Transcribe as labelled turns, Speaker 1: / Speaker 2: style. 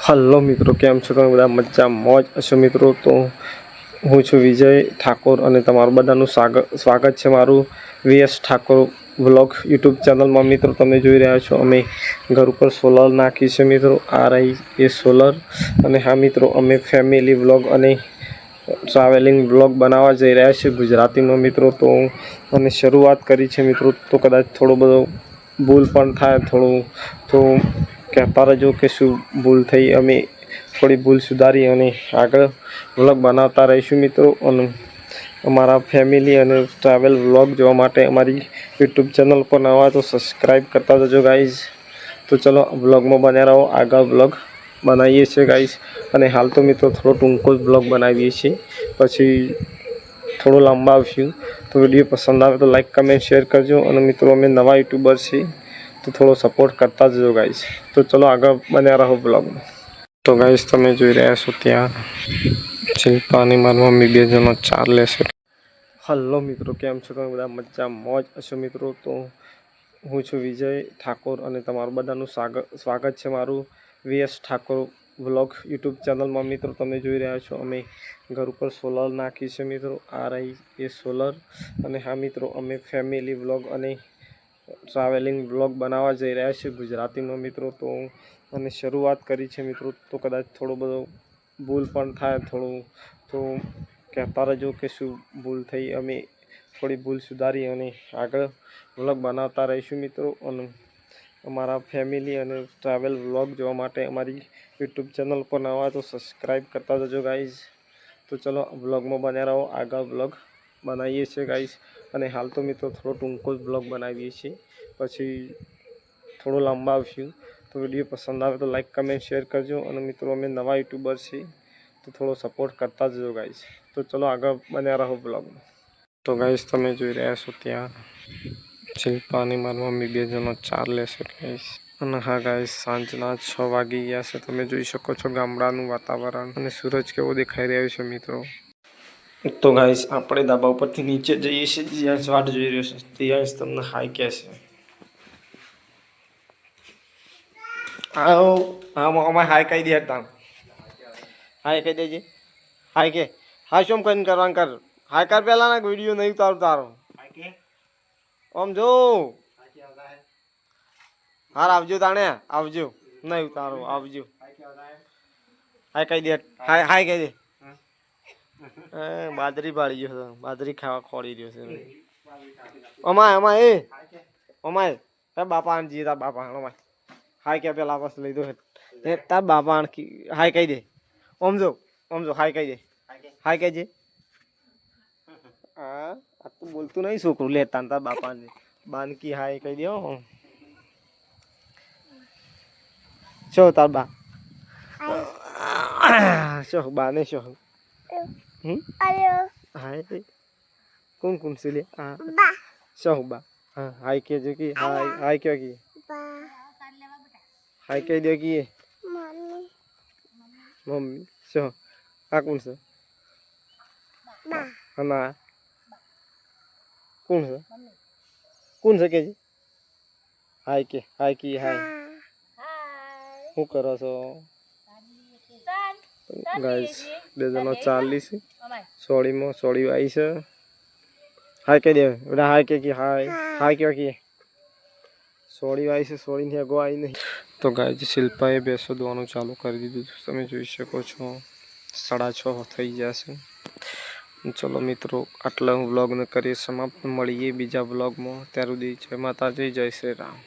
Speaker 1: Hello મિત્રો, કેમ છો? તમે બધા મજા મોજ હશો મિત્રો. તો હું છું વિજય ઠાકોર અને તમારું બધાનું સ્વાગત છે મારું વીએસ ઠાકોર વ્લોગ યુટ્યુબ ચેનલમાં. મિત્રો તમે જોઈ રહ્યા છો અમે ઘર ઉપર સોલર નાખી છે મિત્રો. આ રહી એ સોલર. અને હા મિત્રો, અમે ફેમિલી વ્લોગ અને ટ્રાવેલિંગ વ્લોગ બનાવવા જઈ રહ્યા છીએ ગુજરાતીમાં મિત્રો. તો અમે શરૂઆત કરી છે મિત્રો. તો કદાચ થોડો બધો ભૂલ પણ થાય, થોડું તો કહેતા રહેજો કે શું ભૂલ થઈ. અમે થોડી ભૂલ સુધારી અને આગળ વ્લોગ બનાવતા રહીશું મિત્રો. અને અમારા ફેમિલી અને ટ્રાવેલ વ્લોગ જોવા માટે અમારી યુટ્યુબ ચેનલ પર નવા તો સબસ્ક્રાઈબ કરતા જજો ગાઈઝ. તો ચલો વ્લોગમાં બન્યા રહો, આગળ વ્લોગ બનાવીએ છીએ ગાઈઝ. અને હાલ તો મિત્રો થોડો ટૂંકો જ વ્લોગ બનાવીએ છીએ, પછી થોડો લાંબા આવશું. તો વિડીયો પસંદ આવે તો લાઈક કમેન્ટ શેર કરજો. અને મિત્રો અમે નવા યુટ્યુબર છીએ તો થોડો સપોર્ટ કરતા જજો ગાઈઝ. તો ચલો આગળ બન્યા રહો બ્લોગમાં. તો ગાઈઝ તમે જોઈ રહ્યા છો ત્યાં શિલ્પા અને મારી મમ્મી બે જણો ચાર લેશે. હલો મિત્રો, કેમ છો? તમે બધા મજા મોજ હશો મિત્રો. તો હું છું વિજય ઠાકોર અને તમારું બધાનું સ્વાગત છે મારું વીએસ ઠાકોર વ્લોગ યુટ્યુબ ચેનલમાં. મિત્રો તમે જોઈ રહ્યા છો અમે ઘર ઉપર સોલર નાખી છે મિત્રો. આ રહી એ સોલર. અને હા મિત્રો, અમે ફેમિલી વ્લોગ અને ટ્રાવેલિંગ વ્લોગ બનાવવા જઈ રહ્યા છીએ ગુજરાતીમાં મિત્રો. તો અમે શરૂઆત કરી છે મિત્રો. તો કદાચ થોડો બધો ભૂલ પણ થાય, થોડું તો કહેતા રહેજો કે શું ભૂલ થઈ. અમે થોડી ભૂલ સુધારી અને આગળ વ્લોગ બનાવતા રહીશું મિત્રો. અને અમારા ફેમિલી અને ટ્રાવેલ વ્લોગ જોવા માટે અમારી યુટ્યુબ ચેનલ પર નવા તો સબસ્ક્રાઈબ કરતા જજો ગાઈઝ. તો ચલો વ્લોગમાં બન્યા રહો, આગળ વ્લોગ બનાવીએ છીએ ગાઈઝ. અને હાલ તો મિત્રો થોડો ટૂંકો જ વ્લોગ બનાવીએ છીએ, પછી થોડો લાંબા આવશું. તો વિડીયો પસંદ આવે તો લાઈક કમેન્ટ શેર કરજો. અને મિત્રો અમે નવા યુટ્યુબર છીએ તો થોડો સપોર્ટ કરતા જજો ગાઈઝ. તો ચલો આગળ બન્યા રહો બ્લોગમાં. તો ગાઈઝ તમે જોઈ રહ્યા છો ત્યાં શિલ્પા અને મારી મમ્મી બે જણો ચાર લેશે ગાઈઝ. અને હા ગાઈઝ, સાંજના 6 વાગી ગયા છે. તમે જોઈ શકો છો ગામડાનું વાતાવરણ અને સૂરજ કેવો દેખાઈ રહ્યો છે મિત્રો. તો ગાઈઝ આપણે ધાબા ઉપરથી નીચે જઈએ છીએ. જીયાંશ વાટ જોઈ રહ્યો છે. જીયાંશ તમને હાઈ કહે છે. હા અમારે હાઈ કહી દે હતા. હાઈ કહી દેજે. હાઈ કે હાઈ શું કરીને કરવાનું કર. હાઈ કર પેલા ના વિડીયો નહીં ઉતારું તારો. આમ જો હાર આવજો તાણે આવજો. નહીં ઉતારો આવજો. હાઈ કહી દે. હાઈ હાઈ કહી દે. બાજરી પાડી ગયો. બાજરી ખાવા ખોડી રહ્યો છે. અમાય અમાય એ અમાય તાર બાપા આણ જઈએ. તાર બાપા અમાય હાઈ કે પેલા બસ લઈ દો. તાર બાપા આણ હાઈ કહી દે. ઓમ જો હાઈ કહી દે. હાઈ કહેજે. હા આ તું બોલતું નહીં છોકરું. લે તાર બાપા બાનકી હાઈ કહી દે. શો તાર બા શો બાને શો હાય કોણ કોણ છે લે. હા શો બા. હા હાઈ કહેજો કે હાઈ હાઈ કયો કે હાઈ કહી દે કે મમ્મી શો. આ કોણ છે? ના કોણ છે? કોણ છે કે હાઈ કે હાઈ કી હાઈ. શું કરો છો ગાઈસ? બે જણા ચાલી છે સોળીમાં. સોળી આવી છે. હાઈ કહી દે બેટા. હાઈ કે હાઈ હાઈ કયો કે સોળી આવી છે. સોળીની આગો આવી નહીં. તો ગાઈસ શિલ્પાએ બેસો દોવાનું ચાલુ કરી દીધું. તમે જોઈ શકો છો 6:30 થઈ ગયા છે. ચલો મિત્રો, આટલા વ્લોગને કરીએ સમાપ્ત. મળીએ બીજા વ્લોગમાં. ત્યાર સુધી જય માતાજી, જય શ્રી રામ.